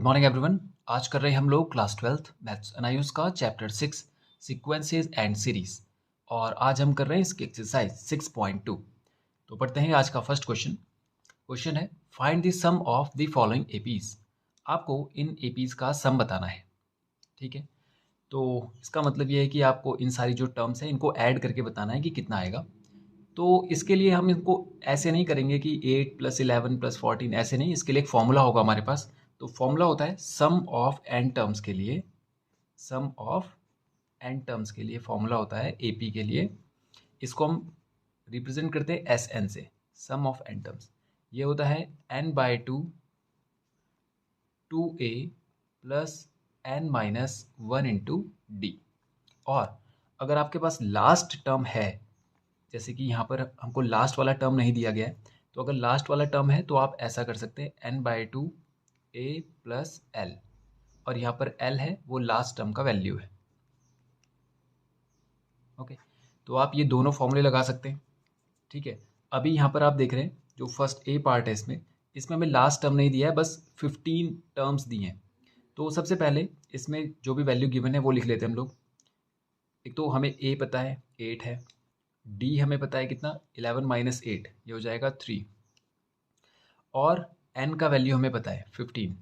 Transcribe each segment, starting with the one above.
Morning everyone. आज कर रहे हैं हम लोग क्लास 12th मैथ्स एनायुस का चैप्टर 6 सीक्वेंसेस एंड सीरीज और आज हम कर रहे हैं इसकी एक्सरसाइज 6.2। तो पढ़ते हैं आज का फर्स्ट क्वेश्चन। क्वेश्चन है find the sum of the following APs. आपको इन एपीज का सम बताना है। ठीक है, तो इसका मतलब ये है कि आपको इन सारी जो टर्म्स हैं इनको ऐड करके बताना है कि कितना आएगा। तो इसके लिए हम इनको ऐसे नहीं करेंगे कि 8 + 11 + 14, ऐसे नहीं। इसके लिए एक फॉर्मूला होगा हमारे पास। तो फॉर्मूला होता है सम ऑफ एन टर्म्स के लिए, सम ऑफ एन टर्म्स के लिए फॉर्मूला होता है एपी के लिए। इसको हम रिप्रेजेंट करते हैं एस एन से, सम ऑफ एन टर्म्स। ये होता है n/2 2a + n-1 × d। और अगर आपके पास लास्ट टर्म है, जैसे कि यहाँ पर हमको लास्ट वाला टर्म नहीं दिया गया है, तो अगर लास्ट वाला टर्म है तो आप ऐसा कर सकते हैं n/2 a + l, और यहाँ पर l है वो लास्ट टर्म का वैल्यू है। ओके, तो आप ये दोनों फॉर्मूले लगा सकते हैं। ठीक है, अभी यहाँ पर आप देख रहे हैं जो फर्स्ट ए पार्ट है इसमें हमें लास्ट टर्म नहीं दिया है, बस 15 टर्म्स दिए हैं। तो सबसे पहले इसमें जो भी वैल्यू गिवन है वो लिख लेते हैं हम लोग। एक तो हमें a पता है 8 है, d हमें पता है कितना 11 - 8, ये हो जाएगा 3, और n का वैल्यू हमें पता है 15।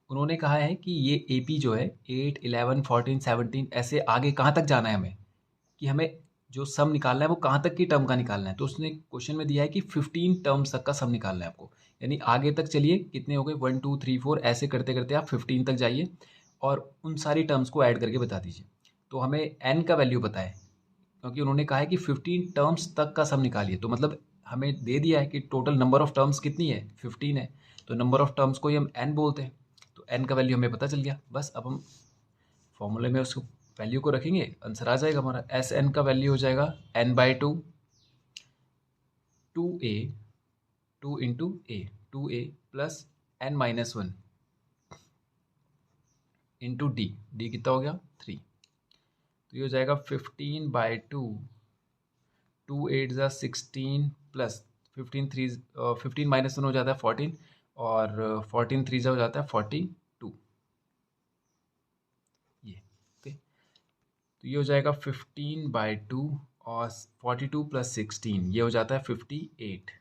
उन्होंने कहा है कि ये AP जो है 8, 11, 14, 17 ऐसे आगे कहाँ तक जाना है हमें, कि हमें जो सम निकालना है वो कहाँ तक की टर्म का निकालना है। तो उसने क्वेश्चन में दिया है कि 15 टर्म्स तक का सम निकालना है आपको। यानी आगे तक चलिए, कितने हो गए 1 2 3 4, ऐसे करते करते आप 15 तक जाइए और उन सारी टर्म्स को ऐड करके बता दीजिए। तो हमें n का वैल्यू पता है, क्योंकि उन्होंने कहा है कि 15 टर्म्स तक का सम निकालिए। तो मतलब हमें दे दिया है कि टोटल नंबर ऑफ टर्म्स कितनी है 15 है, तो नंबर ऑफ टर्म्स को ही हम n बोलते हैं। तो n का वैल्यू हमें पता चल गया। बस अब हम फॉर्मूले में उसको वैल्यू को रखेंगे, आंसर आ जाएगा हमारा। एस एन का वैल्यू हो जाएगा n/2 2a 2 × a 2a + n-1 × d। d कितना हो गया 3। तो ये हो जाएगा 15/2, 2 8 = 16 प्लस 15 3 15 - 1 हो जाता है 14, और 14 3 हो जाता है 42। ये ओके, तो ये हो जाएगा 15/2 और 42 + 16, ये हो जाता है 58।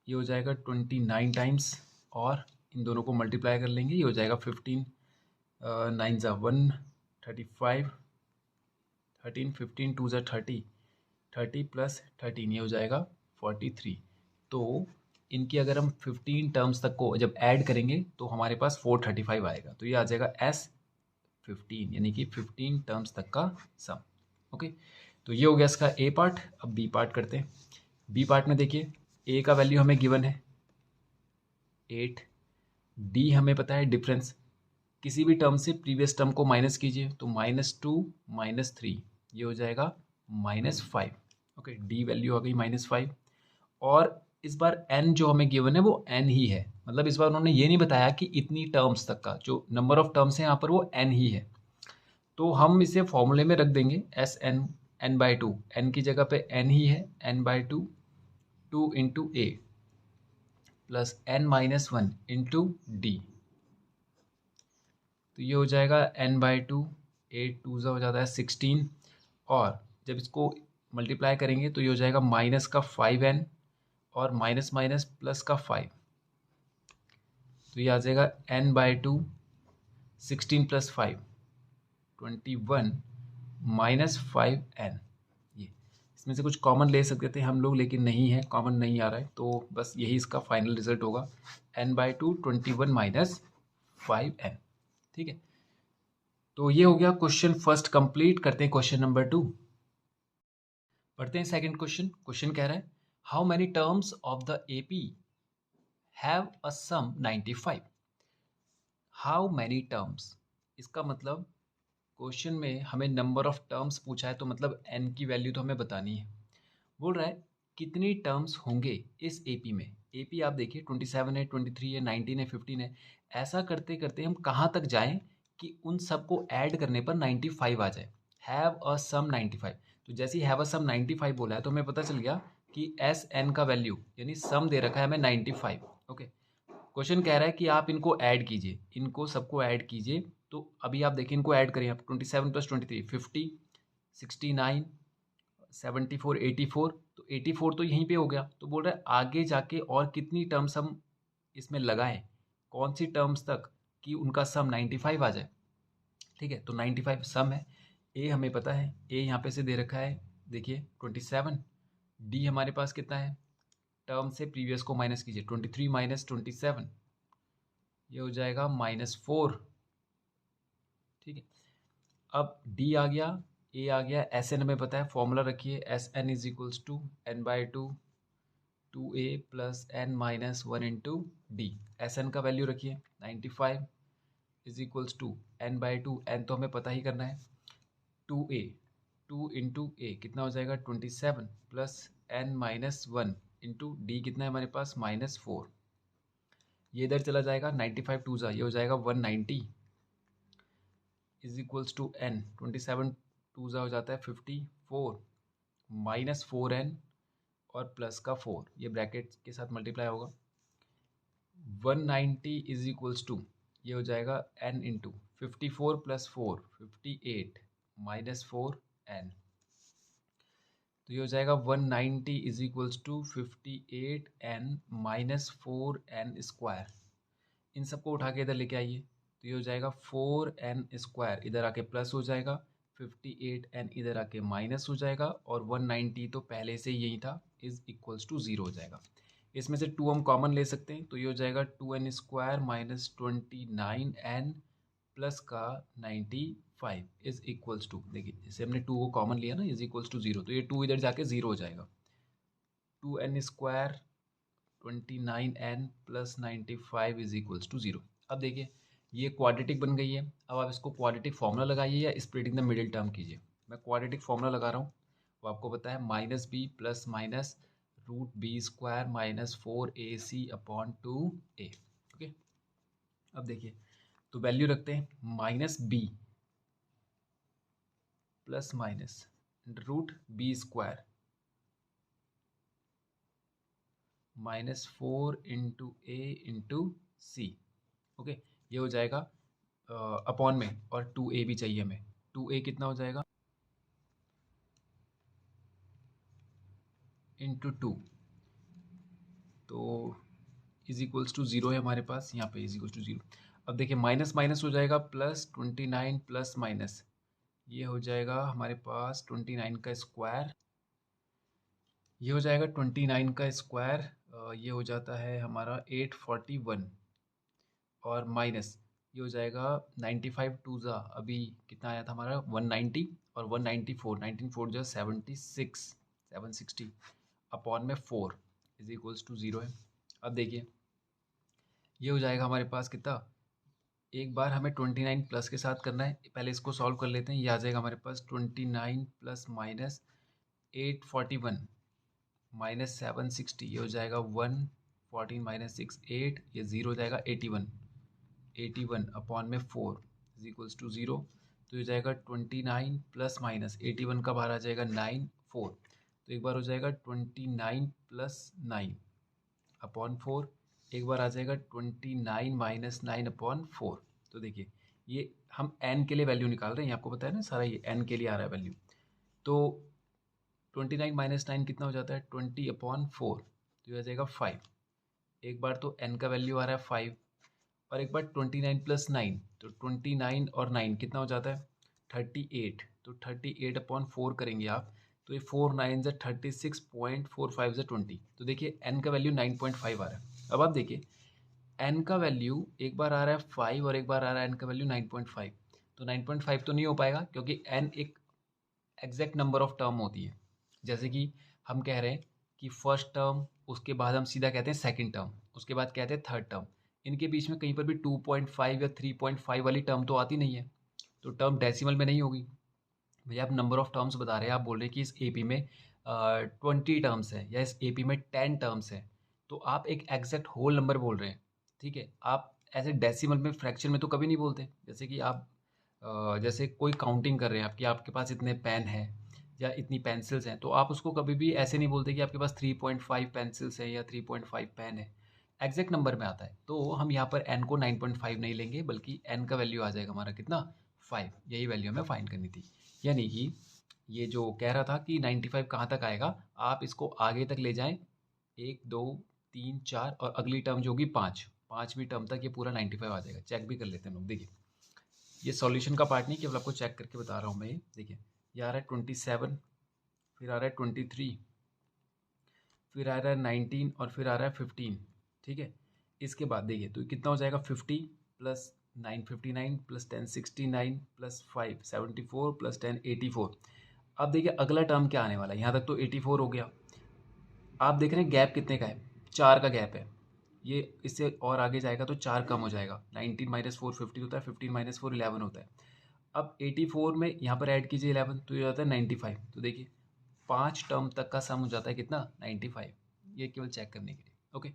ये हो जाएगा 29 टाइम्स, और इन दोनों को मल्टीप्लाई कर लेंगे, ये हो जाएगा 15 9 × 1 35, 13 15 2 × 30, 30 + 13, ये हो जाएगा 43। तो इनकी अगर हम 15 टर्म्स तक को जब ऐड करेंगे तो हमारे पास 435 आएगा। तो ये आ जाएगा S15, यानी कि 15 टर्म्स तक का सम। ओके, तो ये हो गया इसका ए पार्ट। अब बी पार्ट करते हैं। बी पार्ट में देखिए ए का वैल्यू हमें गिवन है 8, डी हमें पता है डिफरेंस, किसी भी टर्म से प्रीवियस टर्म को माइनस कीजिए, तो -2 - 3, ये हो जाएगा -5। ओके, डी वैल्यू आ गई -5। और इस बार n जो हमें गिवन है वो n ही है, मतलब इस बार उन्होंने ये नहीं बताया कि इतनी टर्म्स तक का जो नंबर ऑफ टर्म्स है यहाँ पर वो n ही है। तो हम इसे फॉर्मूले में रख देंगे एस एन n/2, n की जगह पे n ही है, n/2 2 × a + n-1 × d। तो ये हो जाएगा n/2, 8 2 हो जाता है 16, और जब इसको मल्टीप्लाई करेंगे तो ये हो जाएगा माइनस का 5n और माइनस माइनस प्लस का 5। तो ये आ जाएगा n/2 16 + 5 21 - 5n। ये इसमें से कुछ कॉमन ले सकते थे हम लोग, लेकिन नहीं है, कॉमन नहीं आ रहा है, तो बस यही इसका फाइनल रिजल्ट होगा, n/2 21 - 5n। ठीक है, तो ये हो गया क्वेश्चन फर्स्ट कंप्लीट। करते हैं क्वेश्चन नंबर 2। पढ़ते हैं सेकंड क्वेश्चन। क्वेश्चन कह रहा है how many terms of the AP have a sum 95। How many terms, इसका मतलब क्वेश्चन में हमें नंबर ऑफ टर्म्स पूछा है, तो मतलब n की वैल्यू तो हमें बतानी है। बोल रहा है कितनी टर्म्स होंगे इस एपी में। एपी आप देखिए 27 है, 23 है, 19 है, 15 है। ऐसा करते करते हम कहाँ तक जाएं कि उन सबको ऐड करने पर 95 आ जाए। हैव अ सम 95, तो जैसे ही हैव अ सम 95 बोला है तो हमें पता चल गया कि एस एन का वैल्यू यानी सम दे रखा है हमें 95। ओके, क्वेश्चन कह रहा है कि आप इनको ऐड कीजिए, इनको सबको ऐड कीजिए। तो अभी आप देखिए इनको ऐड करें आप, 27 + 23 50, 69, 74, 84, तो 84 तो यहीं पे हो गया। तो बोल रहा है आगे जाके और कितनी टर्म्स हम इसमें लगाएं, कौन सी टर्म्स तक कि उनका सम 95 आ जाए। ठीक है, तो 95 सम है। ए हमें पता है, ए यहाँ पे से दे रखा है, देखिए 27। डी हमारे पास कितना है, टर्म से प्रीवियस को माइनस कीजिए, 23 - 27, ये हो जाएगा -4। ठीक है, अब डी आ गया, ए आ गया, एस एन हमें पता है, फॉर्मूला रखिए, S N is equals to n/2 2a + n-1 into D. S N का वैल्यू रखिए 95 is equals to n/2, n तो हमें पता ही करना है, 2a, 2 इंटू ए कितना हो जाएगा 27 + n-1 इंटू डी कितना है हमारे पास -4। ये इधर चला जाएगा, 95 2 ये हो जाएगा 190 इज इक्वल्स टू n, 27 2 हो जाता है 54 -4n और प्लस का 4, ये ब्रैकेट के साथ मल्टीप्लाई होगा। 190 इज इक्वल्स टू, ये हो जाएगा n इंटू 54 + 4 58 -4n, तो ये हो जाएगा 190 is equals to 58n -4n square. इन सबको उठा के इधर लेके आइए, तो ये हो जाएगा 4n स्क्वायर, इधर आके प्लस हो जाएगा, 58n इधर आके माइनस हो जाएगा, और 190 तो पहले से यही था, इज इक्वल्स टू 0 हो जाएगा। इसमें से 2 हम कॉमन ले सकते हैं, तो ये हो जाएगा 2n स्क्वायर -29n प्लस का 95 इज इक्वल्स टू, देखिए जैसे हमने 2 को कॉमन लिया ना, इज इक्वल्स टू 0, तो ये 2 इधर जाके 0 हो जाएगा। 2n square 29n + 95 is equals to 0। अब देखिए ये क्वाड्रेटिक बन गई है। अब आप इसको क्वाड्रेटिक फार्मूला लगाइए या स्प्लिटिंग द मिडिल टर्म कीजिए। मैं क्वाड्रेटिक फार्मूला लगा रहा हूँ, वो आपको पता है -b + -√b² -4ac/2a। ओके, अब देखिए तो वैल्यू रखते हैं, -b + -√b² -4 into a into C. Okay, ये हो जाएगा अपॉन में, और 2a भी चाहिए हमें, 2a कितना हो जाएगा इंटू 2, तो इज इक्वल्स टू 0 है हमारे पास, यहाँ पे इज इक्वल्स टू 0। अब देखिए माइनस माइनस हो जाएगा, +29 प्लस माइनस, ये हो जाएगा हमारे पास 29 का स्क्वायर, ये हो जाएगा 29 का स्क्वायर, ये हो जाता है हमारा 841, और माइनस ये हो जाएगा 95 2 अभी कितना आया था हमारा 190, और 194 19 4 जो 76 760 अपॉन में 4 इज इक्वल्स टू 0 है। अब देखिए ये हो जाएगा हमारे पास कितना, एक बार हमें 29 प्लस के साथ करना है, पहले इसको सॉल्व कर लेते हैं। ये आ जाएगा हमारे पास 29 प्लस माइनस 841 -760, ये हो जाएगा 114 -6 8, ये 0 हो जाएगा 81 अपॉन में 4 इज इक्वल्स टू 0। तो ये जाएगा 29 प्लस माइनस 81 का बाहर आ जाएगा 9 4, तो एक बार हो जाएगा 29 + 9 अपॉन 4, एक बार आ जाएगा 29 - 9 अपॉन 4। तो देखिए ये हम n के लिए वैल्यू निकाल रहे हैं, ये आपको पता है ना सारा, ये n के लिए आ रहा है वैल्यू। तो 29 - 9 कितना हो जाता है 20/4, तो ये आ जाएगा 5। एक बार तो n का वैल्यू आ रहा है 5, और एक बार 29 + 9, तो 29 और 9 कितना हो जाता है 38, तो 38/4 करेंगे आप, तो ये 4 9 ज़ा 36.45 ज़ा 20, तो देखिए n का वैल्यू 9.5 आ रहा है। अब आप देखिए n का वैल्यू एक बार आ रहा है 5 और एक बार आ रहा है n का वैल्यू 9.5, तो 9.5 तो नहीं हो पाएगा, क्योंकि n एक एग्जैक्ट नंबर ऑफ टर्म होती है। जैसे कि हम कह रहे हैं कि फर्स्ट टर्म, उसके बाद हम सीधा कहते हैं सेकंड टर्म, उसके बाद कहते हैं थर्ड टर्म, इनके बीच में कहीं पर भी 2.5 या 3.5 वाली टर्म तो आती नहीं है, तो टर्म डेसिमल में नहीं होगी। भैया आप नंबर ऑफ टर्म्स बता रहे हैं, आप बोल रहे हैं कि इस एपी में 20 टर्म्स है या इस एपी में 10 टर्म्स है, तो आप एक एग्जैक्ट होल नंबर बोल रहे हैं। ठीक है, आप ऐसे डेसिमल में, फ्रैक्शन में तो कभी नहीं बोलते। जैसे कि आप जैसे कोई काउंटिंग कर रहे हैं, आपकी आपके पास इतने पेन हैं या इतनी पेंसिल्स हैं, तो आप उसको कभी भी ऐसे नहीं बोलते कि आपके पास 3.5 पेंसिल्स हैं या 3.5 पेन है। एग्जैक्ट नंबर में आता है, तो हम यहाँ पर n को 9.5 नहीं लेंगे, बल्कि n का वैल्यू आ जाएगा हमारा कितना, 5। यही वैल्यू हमें फाइंड करनी थी। यानी कि ये जो कह रहा था कि 95 कहाँ तक आएगा, आप इसको आगे तक ले जाएं, 1 2 3 4 और अगली टर्म जो होगी 5, 5वीं टर्म तक ये पूरा 95 आ जाएगा। चेक भी कर लेते हैं हम लोग। देखिए, ये सॉल्यूशन का पार्ट नहीं, केवल आपको चेक करके बता रहा हूँ मैं। ये देखिए, ये आ रहा है 27, फिर आ रहा है 23, फिर आ रहा है 19 और फिर आ रहा है 15। ठीक है, इसके बाद देखिए तो कितना हो जाएगा, 50 प्लस 959 प्लस 1069 प्लस 574 प्लस 1084। अब देखिए अगला टर्म क्या आने वाला है, यहाँ तक तो 84 हो गया। आप देख रहे हैं गैप कितने का है, 4 का गैप है। ये इससे और आगे जाएगा तो 4 कम हो जाएगा। 19 माइनस 4 50 होता है, 15 माइनस 4 11 होता है। अब 84 में यहाँ पर ऐड कीजिए 11, तो ये हो जाता है 95। तो देखिए 5 टर्म तक का सम हो जाता है कितना, 95। ये केवल चेक करने के लिए। ओके,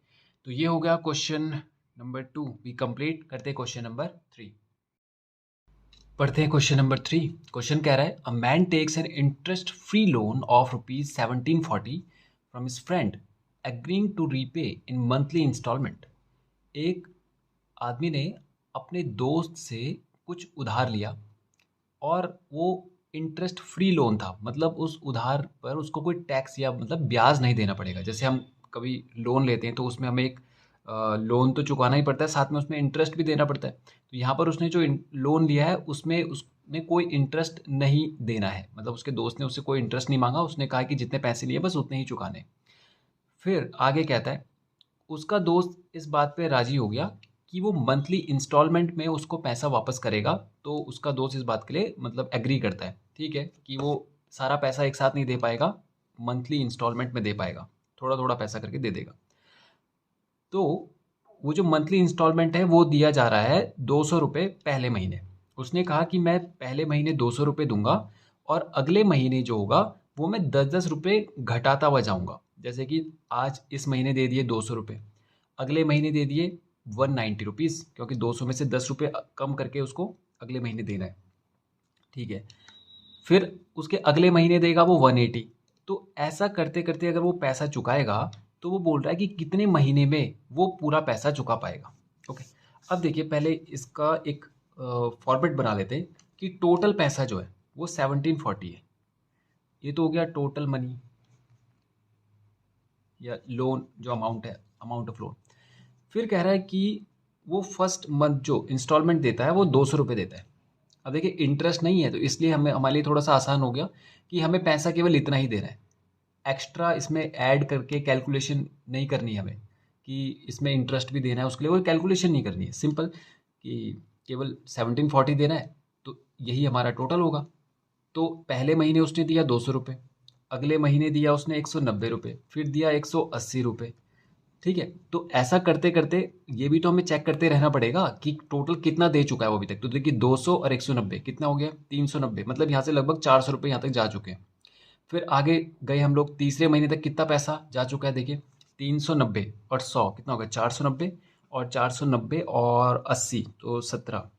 तो ये हो गया क्वेश्चन नंबर 2। वी कंप्लीट करते हैं क्वेश्चन नंबर 3। पढ़ते हैं क्वेश्चन नंबर 3। क्वेश्चन कह रहा है, a man takes an interest free loan of ₹1740 from his friend agreeing to repay in monthly instalment. एक आदमी ने अपने दोस्त से कुछ उधार लिया और वो इंटरेस्ट फ्री लोन था, मतलब उस उधार पर उसको कोई टैक्स या मतलब ब्याज नहीं देना पड़ेगा। जैसे हम कभी लोन लेते हैं तो उसमें हमें एक लोन तो चुकाना ही पड़ता है, साथ में उसमें इंटरेस्ट भी देना पड़ता है। तो यहाँ पर उसने जो लोन लिया है उसमें उसने कोई इंटरेस्ट नहीं देना है, मतलब उसके दोस्त ने उससे कोई इंटरेस्ट नहीं मांगा। उसने कहा कि जितने पैसे लिए बस उतने ही चुकाने। फिर आगे कहता है, उसका दोस्त इस बात पे राजी हो गया कि वो मंथली इंस्टॉलमेंट में उसको पैसा वापस करेगा। तो उसका दोस्त इस बात के लिए मतलब एग्री करता है, ठीक है, कि वो सारा पैसा एक साथ नहीं दे पाएगा, मंथली इंस्टॉलमेंट में दे पाएगा, थोड़ा थोड़ा पैसा करके दे देगा। तो वो जो मंथली इंस्टॉलमेंट है वो दिया जा रहा है 200 रुपये पहले महीने। उसने कहा कि मैं पहले महीने 200 रुपये दूंगा और अगले महीने जो होगा वो मैं 10-10 रुपये घटाता हुआ जाऊंगा। जैसे कि आज इस महीने दे दिए 200 रुपये, अगले महीने दे दिए 190 रुपीज़, क्योंकि 200 में से 10 रुपये कम करके उसको अगले महीने देना है। ठीक है, फिर उसके अगले महीने देगा वो 180। तो ऐसा करते करते अगर वो पैसा चुकाएगा तो वो बोल रहा है कि कितने महीने में वो पूरा पैसा चुका पाएगा। ओके, अब देखिए पहले इसका एक फॉर्मेट बना लेते हैं कि टोटल पैसा जो है वो 1740 है। ये तो हो गया टोटल मनी या लोन, जो अमाउंट है, अमाउंट ऑफ लोन। फिर कह रहा है कि वो फर्स्ट मंथ जो इंस्टॉलमेंट देता है वो 200 रुपये देता है। अब देखिए इंटरेस्ट नहीं है तो इसलिए हमें हमारे लिए थोड़ा सा आसान हो गया कि हमें पैसा केवल इतना ही देना है। एक्स्ट्रा इसमें ऐड करके कैलकुलेशन नहीं करनी है हमें कि इसमें इंटरेस्ट भी देना है, उसके लिए वो कैलकुलेशन नहीं करनी है। सिंपल कि केवल 1740 देना है, तो यही हमारा टोटल होगा। तो पहले महीने उसने दिया 200 रुपये, अगले महीने दिया उसने 190 रुपये, फिर दिया 180 रुपये। ठीक है, तो ऐसा करते करते ये भी तो हमें चेक करते रहना पड़ेगा कि टोटल कितना दे चुका है वो अभी तक। तो देखिए 200 और 190 कितना हो गया, 390, मतलब यहाँ से लगभग 400 रुपये यहाँ तक जा चुके हैं। फिर आगे गए हम लोग, तीसरे महीने तक कितना पैसा जा चुका है, देखिए 390 और 100 कितना हो गया, 490, और 490 और 80 तो 17,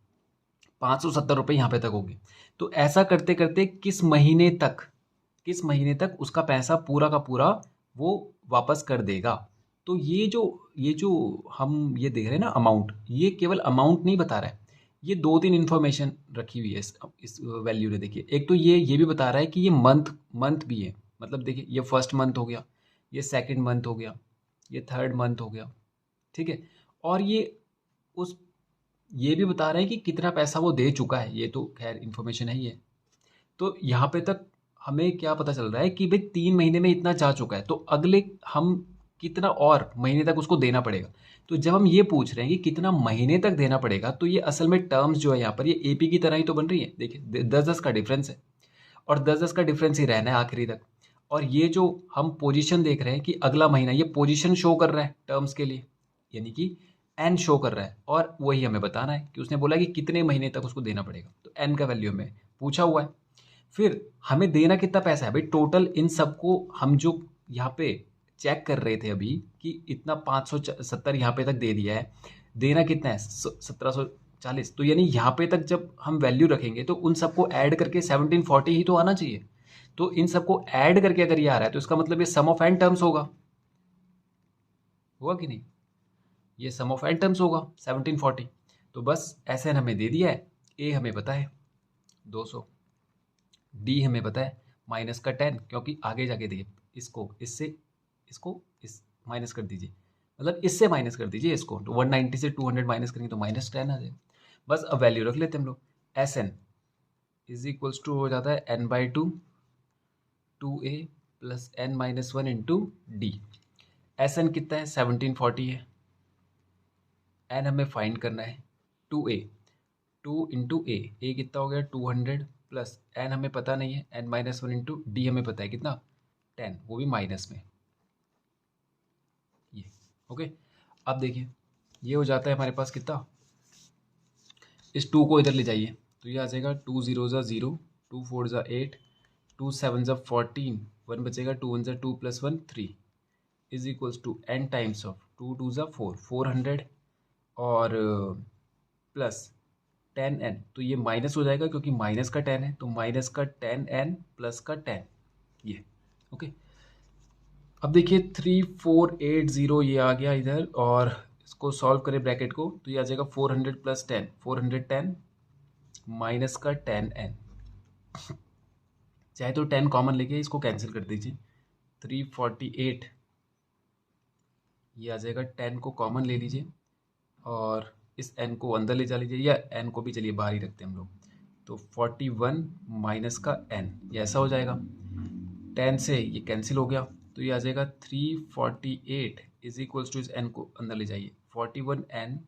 570 रुपये यहाँ पे तक हो गए। तो ऐसा करते करते किस महीने तक उसका पैसा पूरा का पूरा वो वापस कर देगा। तो ये जो हम ये देख रहे हैं ना अमाउंट, ये केवल अमाउंट नहीं बता रहा है, ये 2-3 इन्फॉर्मेशन रखी हुई है इस वैल्यू ने। देखिए एक तो ये भी बता रहा है कि ये मंथ भी है, मतलब देखिए ये फर्स्ट मंथ हो गया, ये सेकंड मंथ हो गया, ये थर्ड मंथ हो गया। ठीक है, और उस ये भी बता रहा है कि कितना पैसा वो दे चुका है, ये तो खैर इन्फॉर्मेशन है ही है। तो यहाँ पे तक हमें क्या पता चल रहा है कि भाई 3 महीने में इतना जा चुका है, तो अगले हम कितना और महीने तक उसको देना पड़ेगा। तो जब हम ये पूछ रहे हैं कि कितना महीने तक देना पड़ेगा, तो ये असल में टर्म्स जो है यहाँ पर ये एपी की तरह ही तो बन रही है। देखिए 10-10 का डिफरेंस है और 10-10 का डिफरेंस ही रहना है आखिरी तक। और ये जो हम पोजीशन देख रहे हैं कि अगला महीना, ये पोजीशन शो कर रहा है टर्म्स के लिए, यानी कि एन शो कर रहा है, और वही हमें बताना है कि उसने बोला कि कितने महीने तक उसको देना पड़ेगा। तो एन का वैल्यू हमें पूछा हुआ है। फिर हमें देना कितना पैसा है भाई, टोटल इन सबको हम जो यहाँ पे चेक कर रहे थे अभी कि इतना 570 यहाँ पे तक दे दिया है, देना कितना है 1740। तो यानी यहाँ पे तक जब हम वैल्यू रखेंगे तो उन सबको ऐड करके 1740 ही तो आना चाहिए। तो इन सबको ऐड करके अगर ये आ रहा है तो इसका मतलब ये सम ऑफ एन टर्म्स होगा कि नहीं। ये सम ऑफ एन टर्म्स होगा 1740। तो बस एस एन हमें दे दिया है, ए हमें पता है 200, डी हमें पता है माइनस का 10, क्योंकि आगे जाके देखिए इसको इससे इसको इस माइनस कर दीजिए, मतलब इससे माइनस कर दीजिए इसको, तो 190 से 200 माइनस करेंगे तो -10 आ जाए। बस अब वैल्यू रख लेते हैं हम लोग, S N is equals to हो जाता है n/2 2a plus n-1 into D. S N कितना है 1740 है, एन हमें फाइंड करना है 2a, 2 इंटू ए कितना हो गया 200 प्लस एन हमें पता नहीं है n-1 इंटू डी हमें पता है कितना 10, वो भी माइनस में ये। ओके, अब देखिए ये हो जाता है हमारे पास कितना, इस 2 को इधर ले जाइए तो ये आ जाएगा 2 0 ज़ा 0, 2 4 ज़ा 8, 2 7 ज़ा 14, 1 बचेगा, 2 1 ज़ा 2 plus 1 3 is equals to n times of 2 2 ज़ा 4 400 और प्लस 10n, तो ये माइनस हो जाएगा क्योंकि माइनस का 10 है, तो माइनस का 10n प्लस का 10 ये। ओके, अब देखिए 3480 ये आ गया इधर, और इसको सॉल्व करें ब्रैकेट को तो ये आ जाएगा 400 प्लस 10 410 माइनस का 10n, चाहे तो 10 कॉमन लेके इसको कैंसिल कर दीजिए, 348 ये आ जाएगा, 10 को कॉमन ले लीजिए और इस n को अंदर ले जा लीजिए, या n को भी चलिए बाहर ही रखते हैं हम लोग, तो 41 माइनस का n ये ऐसा हो जाएगा, 10 से ये कैंसिल हो गया तो ये आ जाएगा 348 इज इक्वल्स टू, इस n को अंदर ले जाइए 41n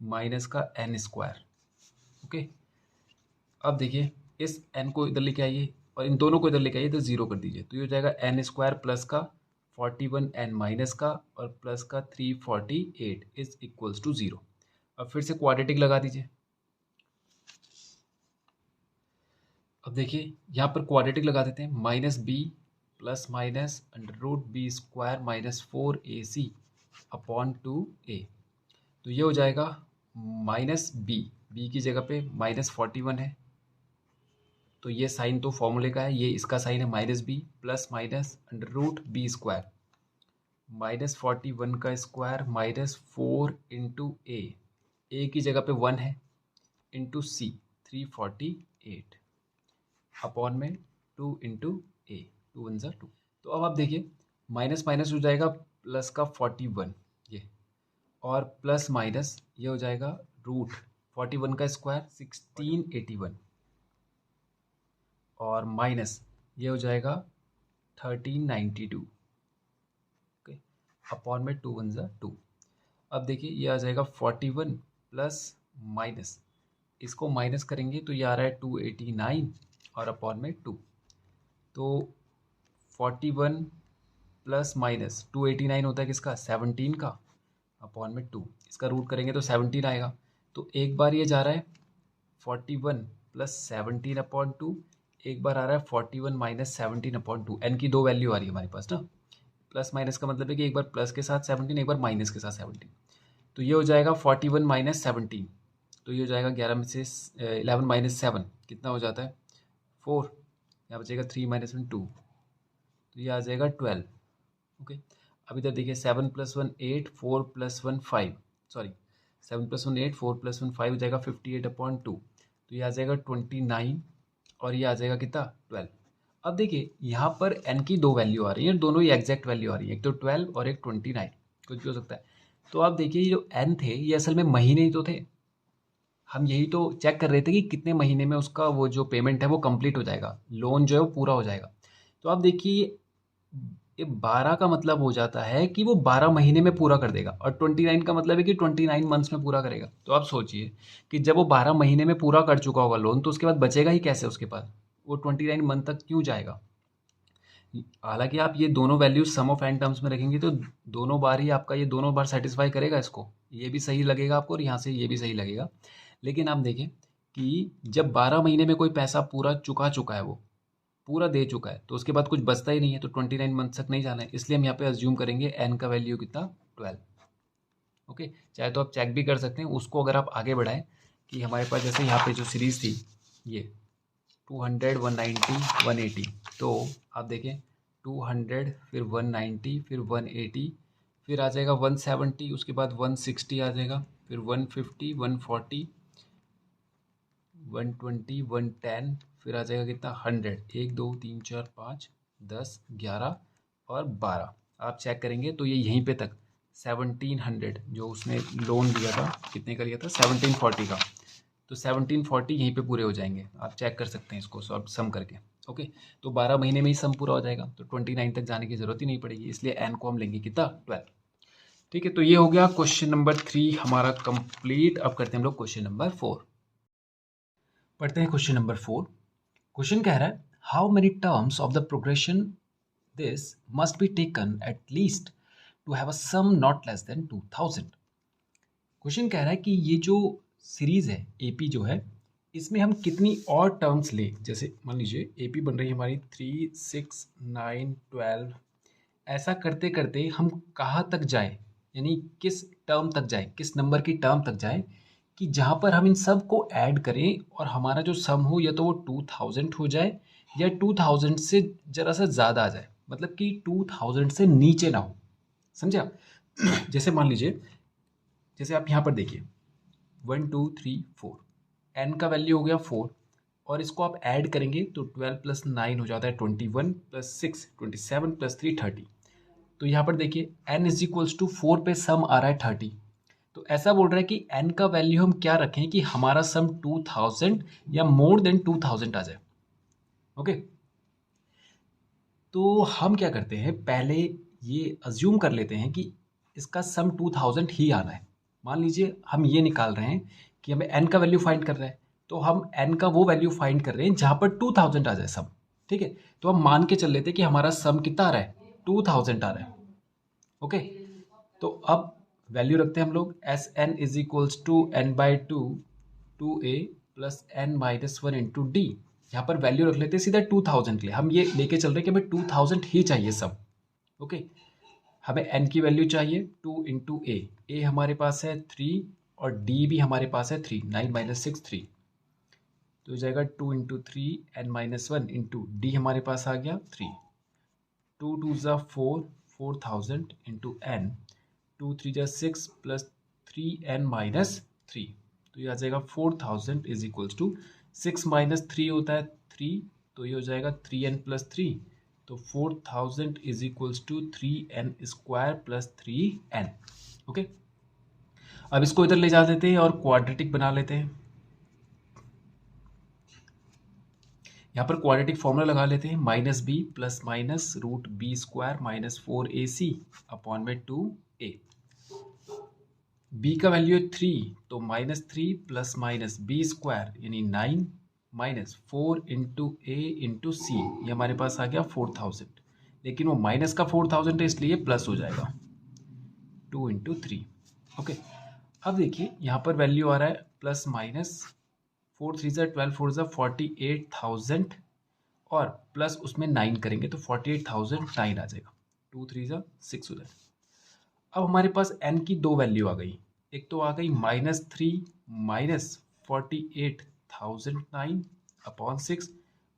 माइनस का n स्क्वायर। ओके, अब देखिए इस n को इधर लेके आइए और इन दोनों को इधर लेके आइए तो जीरो कर दीजिए, तो ये हो जाएगा n स्क्वायर प्लस का 41n माइनस का और प्लस का 348 इज इक्वल्स टू 0। अब फिर से क्वाड्रेटिक लगा दीजिए, अब देखिए यहाँ पर क्वाड्रेटिक लगा देते हैं, minus B plus minus √b square minus 4ac upon 2a, तो ये हो जाएगा माइनस बी की जगह पे -41 है, तो ये साइन तो फॉर्मूले का है, ये इसका साइन है minus B plus minus √b square -41 का स्क्वायर माइनस 4 इंटू ए की जगह पे 1 है इंटू सी 348 अपॉन में 2 इंटू ए, 2 1 ज़ा 2। तो अब आप देखिए माइनस माइनस हो जाएगा प्लस का 41 ये, और प्लस माइनस ये हो जाएगा √41 का स्क्वायर 1681 और माइनस ये हो जाएगा 1392 ओके अपॉन में 2 1 ज़ा 2। अब देखिए ये आ जाएगा 41 प्लस माइनस, इसको माइनस करेंगे तो ये आ रहा है 289 और अपॉन में 2, तो 41 प्लस माइनस 289 होता है किसका 17 का अपॉन में 2, इसका रूट करेंगे तो 17 आएगा, तो एक बार ये जा रहा है 41 प्लस 17 अपॉन 2, एक बार आ रहा है 41 माइनस 17 अपॉन 2, एन की दो वैल्यू आ रही है हमारे पास ना, प्लस माइनस का मतलब है कि एक बार प्लस के साथ 17 एक बार माइनस के साथ 17, तो ये हो जाएगा 41 माइनस 17, तो ये हो जाएगा 11 में से 11 माइनस 7 कितना हो जाता है 4, यहाँ बचेगा 3 माइनस 1 2, तो ये आ जाएगा 12। ओके, अब इधर देखिए 7 + 1 8 4 + 1 5, सॉरी 7 + 1 8 4 + 1 5 हो जाएगा 58/2, तो ये आ जाएगा 29 और ये आ जाएगा कितना 12। अब देखिए यहाँ पर n की दो वैल्यू आ रही है, दोनों ही एग्जैक्ट वैल्यू आ रही है, एक तो 12 और एक 29, कुछ भी हो सकता है। तो आप देखिए ये जो n थे ये असल में महीने ही तो थे, हम यही तो चेक कर रहे थे कि कितने महीने में उसका वो जो पेमेंट है वो कंप्लीट हो जाएगा, लोन जो है वो पूरा हो जाएगा। तो आप देखिए ये 12 का मतलब हो जाता है कि वो 12 महीने में पूरा कर देगा, और 29 का मतलब है कि 29 मंथ्स में पूरा करेगा। तो आप सोचिए कि जब वो 12 महीने में पूरा कर चुका होगा लोन, तो उसके बाद बचेगा ही कैसे उसके पास, वो 29 मंथ तक क्यों जाएगा। हालांकि आप ये दोनों values sum of N terms में रखेंगे तो दोनों बार ही आपका ये दोनों बार सेटिस्फाई करेगा इसको, ये भी सही लगेगा आपको और यहाँ से ये भी सही लगेगा। लेकिन आप देखें कि जब 12 महीने में कोई पैसा पूरा चुका है, वो पूरा दे चुका है, तो उसके बाद कुछ बचता ही नहीं है, तो 29 मंथ तक नहीं जाना है, इसलिए हम यहाँ पे अज्यूम करेंगे एन का वैल्यू कितना 12। ओके, चाहे तो आप चेक भी कर सकते हैं उसको, अगर आप आगे बढ़ाएं कि हमारे पास जैसे यहाँ पे जो सीरीज़ थी ये 200 190 180, तो आप देखें 200 फिर 190 फिर 180 फिर आ जाएगा 170, उसके बाद 160 आ जाएगा, फिर 150, 140, 120, 110, फिर आ जाएगा कितना 100, 1 2 3 4 5 10 11 और 12। आप चेक करेंगे तो ये यहीं पे तक 1700 जो उसने लोन लिया था, कितने का लिया था 1740 का, तो 1740 यहीं पे पूरे हो जाएंगे। आप चेक कर सकते हैं इसको सब सम करके। ओके, तो 12 महीने में ही सम पूरा हो जाएगा, तो 29 तक जाने की जरूरत ही नहीं पड़ेगी, इसलिए एन को हम लेंगे कितना 12। ठीक है, तो ये हो गया क्वेश्चन नंबर 3 हमारा कंप्लीट। अब करते हैं हम लोग क्वेश्चन नंबर 4। पढ़ते हैं क्वेश्चन नंबर 4। क्वेश्चन कह रहा है how many terms of the progression this must be taken at least to have a sum not less than 2000। Question कह रहा है कि ये जो सीरीज है एपी जो है, इसमें हम कितनी और टर्म्स ले। जैसे मान लीजिए एपी बन रही है हमारी 3 6 9 12, ऐसा करते करते हम कहाँ तक जाए, यानी किस टर्म तक जाए, किस नंबर की टर्म तक जाए कि जहाँ पर हम इन सब को ऐड करें और हमारा जो सम हो या तो वो 2000 हो जाए या 2000 से ज़रा सा ज़्यादा आ जाए, मतलब कि 2000 से नीचे ना हो। समझे? जैसे मान लीजिए, जैसे आप यहाँ पर देखिए 1 2 3 4, एन का वैल्यू हो गया 4 और इसको आप ऐड करेंगे तो 12 प्लस 9 हो जाता है 21 प्लस 6 27 प्लस 3 30। तो यहाँ पर देखिए n इज इक्वल्स टू 4 पे सम आ रहा है 30। तो ऐसा बोल रहा है कि n का वैल्यू हम क्या रखें कि हमारा सम 2000 या मोर देन 2000 आ जाए। ओके, तो हम क्या करते हैं, पहले ये अज्यूम कर लेते हैं कि इसका सम 2000 ही आना है। मान लीजिए हम ये निकाल रहे हैं कि हमें n का वैल्यू फाइंड कर रहा है, तो हम n का वो वैल्यू फाइंड कर रहे हैं जहाँ पर 2000 आ जाए सम। ठीक है, तो हम मान के चल लेते हैं कि हमारा सम कितना आ रहा है 2000 आ रहा है। ओके, तो अब वैल्यू रखते हैं हम लोग S N is equals to N by two A plus N minus one into D. यहाँ पर वैल्यू रख लेते हैं सीधा 2000 के लिए, हम ये लेके चल रहे हैं कि हमें 2000 ही चाहिए सब। ओके, हमें एन की वैल्यू चाहिए 2 इंटू ए हमारे पास है 3 और डी भी हमारे पास है 3, 9 माइनस 6 3, तो हो जाएगा 2 into 3 N minus one into D हमारे पास आ गया 3, 2 2 ज़ा 4, 4000 इंटू एन, 2 3 जा 6 प्लस 3n माइनस 3, तो ये आ जाएगा 4000 इज इक्वल्स टू 6 माइनस 3 होता है 3, तो ये हो जाएगा 3n प्लस 3, तो 4000 is equals to 3n square plus 3n। Okay, अब इसको इधर ले जा देते हैं और क्वाड्रेटिक बना लेते हैं। यहाँ पर क्वाड्रेटिक फॉर्मूला लगा लेते हैं, minus B plus minus root B square minus 4ac upon में 2a। b का वैल्यू है 3, तो minus 3 plus minus B square यानी 9 minus 4 into A into C, ये हमारे पास आ गया 4000, लेकिन वो माइनस का 4000 है इसलिए प्लस हो जाएगा 2 इंटू 3। ओके, अब देखिए यहाँ पर वैल्यू आ रहा है प्लस माइनस 4 3 ज़ा 12 4 ज़ा 48,000 और प्लस उसमें 9 करेंगे तो 48,009 आ जाएगा, 2 3 ज़ा 6 हो जाएगा। अब हमारे पास n की दो वैल्यू आ गई, एक तो आ गई -3 माइनस 48,009 अपॉन 6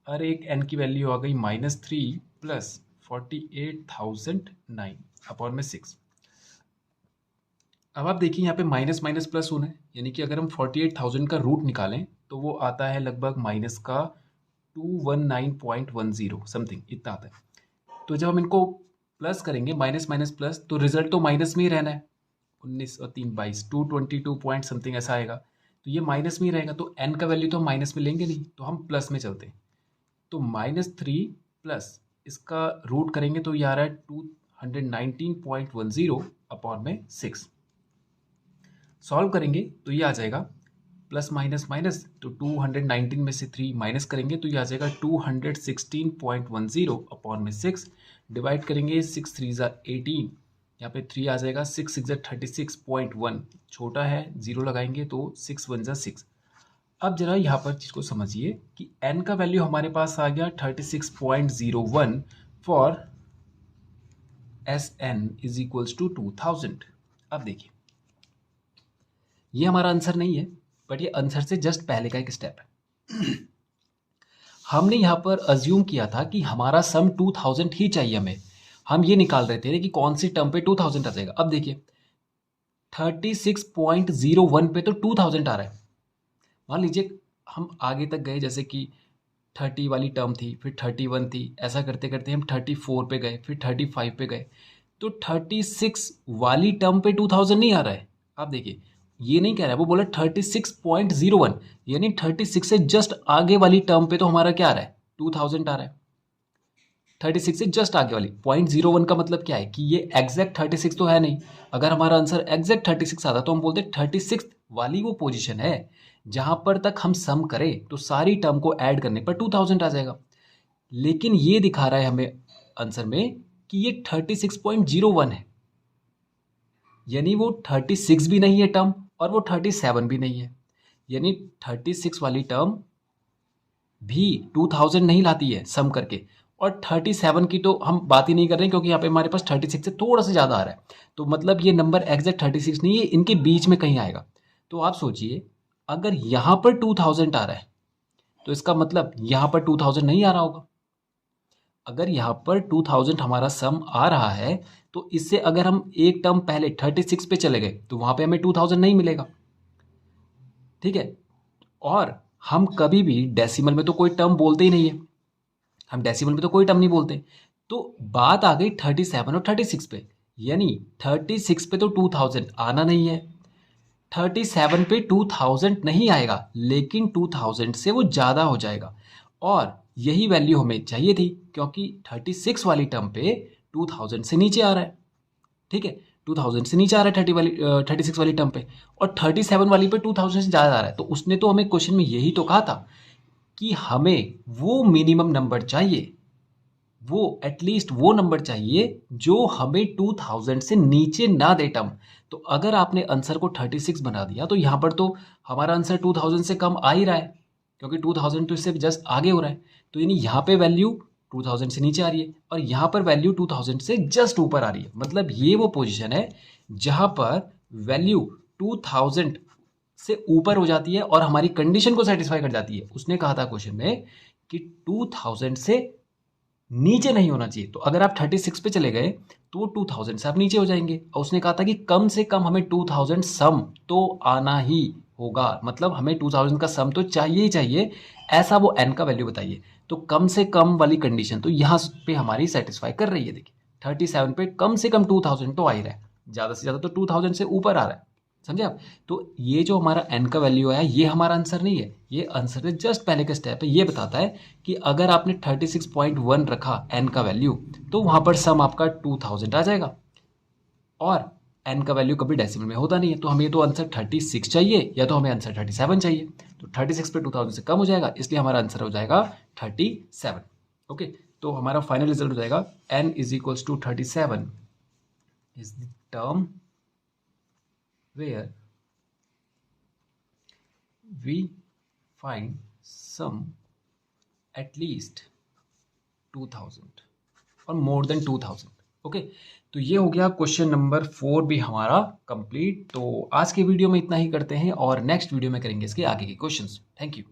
और एक n की वैल्यू आ गई -3 प्लस 48,009 अपॉन में 6। अब आप देखिए यहाँ पे माइनस माइनस प्लस होना है, यानी कि अगर हम 48,000 का रूट निकालें तो वो आता है लगभग माइनस का 219.10 समथिंग इतना आता है। तो जब हम इनको प्लस करेंगे माइनस माइनस प्लस, तो रिजल्ट तो माइनस में ही रहना है, 19 और 3 22 222 पॉइंट समथिंग ऐसा आएगा, तो ये माइनस में ही रहेगा, तो n का वैल्यू तो हम माइनस में लेंगे नहीं, तो हम प्लस में चलते हैं। तो -3 प्लस इसका रूट करेंगे तो ये आ रहा है 219.10 अपॉन में 6। सॉल्व करेंगे तो ये आ जाएगा प्लस माइनस माइनस, तो 219 में से 3 माइनस करेंगे तो ये आ जाएगा 216.10 अपॉन में 6, डिवाइड करेंगे 6 3 ज़ा 18, यहाँ पे 3 आ जाएगा, 6 6 ज़ा 36.1, छोटा है 0 लगाएंगे तो 6 1 ज़ा 6। अब जरा यहाँ पर चीज़ को समझिए कि n का वैल्यू हमारे पास आ गया 36.01 for Sn is equals to 2000। अब देखिए ये हमारा आंसर नहीं है, बट ये आंसर से जस्ट पहले का एक स्टेप है। हमने यहाँ पर अज्यूम किया था कि हमारा सम 2000 ही चाहिए हमें, हम ये निकाल रहे थे कि कौन सी टर्म पे 2000 आ जाएगा। अब देखिए 36.01 पे तो 2000 आ रहा है। मान लीजिए हम आगे तक गए, जैसे कि 30 वाली टर्म थी, फिर 31 थी, ऐसा करते करते हम 34 पे गए, फिर 35 पे गए, तो 36 वाली टर्म पे 2000 नहीं आ रहा है। आप देखिए ये नहीं कह रहा है, वो बोला 36.01, यानी 36 से जस्ट आगे वाली टर्म पे तो हमारा क्या आ रहा है, 2000 आ रहा है। 36 से जस्ट आगे वाली 0.01 का मतलब क्या है कि ये एग्जैक्ट 36 तो है नहीं। अगर हमारा आंसर एग्जैक्ट 36 आता तो हम बोलते 36 वाली वो पोजीशन है जहां पर तक हम सम करें तो सारी टर्म को ऐड करने पर 2000 आ जाएगा। लेकिन ये दिखा रहा है हमें आंसर में कि ये 36.01 है, यानी वो 36 भी नहीं है टर्म और वो 37 भी नहीं है, यानी 36 वाली टर्म भी 2000 नहीं लाती है सम करके। और 37 की तो हम बात ही नहीं कर रहे हैं क्योंकि यहाँ पे हमारे पास 36 से थोड़ा सा ज़्यादा आ रहा है, तो मतलब ये नंबर एग्जैक्ट 36 नहीं है, इनके बीच में कहीं आएगा। तो आप सोचिए अगर यहाँ पर 2000 आ रहा है तो इसका मतलब यहाँ पर 2000 नहीं आ रहा होगा। अगर यहाँ पर 2000 हमारा सम आ रहा है तो इससे अगर हम एक टर्म पहले 36 पे चले गए तो वहाँ पे हमें 2000 नहीं मिलेगा, ठीक है। और हम कभी भी डेसिमल में तो कोई टर्म बोलते ही नहीं है, हम डेसिमल में तो कोई टर्म नहीं बोलते। तो बात आ गई 37 और 36 पे, यानी 36 पे तो 2000 आना नहीं है, 37 पे 2000 नहीं आएगा, लेकिन 2000 से वो ज़्यादा हो जाएगा। और यही वैल्यू हमें चाहिए थी क्योंकि 36 वाली टर्म पे 2000 से नीचे आ रहा है, ठीक है। 2000 से नीचे आ रहा है 36 वाली टर्म पे, और 37 वाली पे 2000 से ज़्यादा आ रहा है। तो उसने तो हमें क्वेश्चन में यही तो कहा था कि हमें वो मिनिमम नंबर चाहिए, वो एटलीस्ट वो नंबर चाहिए जो हमें 2000 से नीचे ना दे टर्म। तो अगर आपने आंसर को 36 बना दिया तो यहाँ पर तो हमारा आंसर 2000 से कम आ ही रहा है क्योंकि 2000 तो इससे जस्ट आगे हो रहा है। तो यानी यहाँ पे वैल्यू 2000 से नीचे आ रही है और यहाँ पर वैल्यू 2000 से जस्ट ऊपर आ रही है। मतलब ये वो पोजीशन है जहाँ पर वैल्यू 2000 से ऊपर हो जाती है और हमारी कंडीशन को सेटिस्फाई कर जाती है। उसने कहा था क्वेश्चन में कि 2000 से नीचे नहीं होना चाहिए। तो अगर आप 36 पे चले गए तो 2000 से आप नीचे हो जाएंगे, और उसने कहा था कि कम से कम हमें 2000 सम तो आना ही होगा, मतलब हमें 2000 का सम तो चाहिए ही चाहिए, ऐसा वो n का वैल्यू बताइए। तो कम से कम वाली कंडीशन तो यहाँ पे हमारी सेटिस्फाई कर रही है। देखिए 37 पे कम से कम 2000 तो आ ही रहा है, ज़्यादा से ज़्यादा तो 2000 से ऊपर आ रहा है, समझे आप। तो ये जो हमारा n का वैल्यू आया ये हमारा आंसर नहीं है, ये आंसर है जस्ट पहले का स्टेप है। ये बताता है कि अगर आपने 36.1 रखा n का वैल्यू तो वहाँ पर सम आपका 2000 आ जाएगा, और n का वैल्यू कभी डेसिमल में होता नहीं है। तो हमें तो आंसर 36 चाहिए या तो हमें आंसर 37 चाहिए। तो 36 पे 2000 से कम हो जाएगा, इसलिए हमारा आंसर हो जाएगा 37। ओके, तो हमारा फाइनल रिजल्ट हो जाएगा n is equals to 37 is the term where we find sum at least 2000 और more than 2000। ओके, तो ये हो गया क्वेश्चन नंबर 4 भी हमारा कंप्लीट। तो आज के वीडियो में इतना ही करते हैं और नेक्स्ट वीडियो में करेंगे इसके आगे के क्वेश्चंस। Thank you.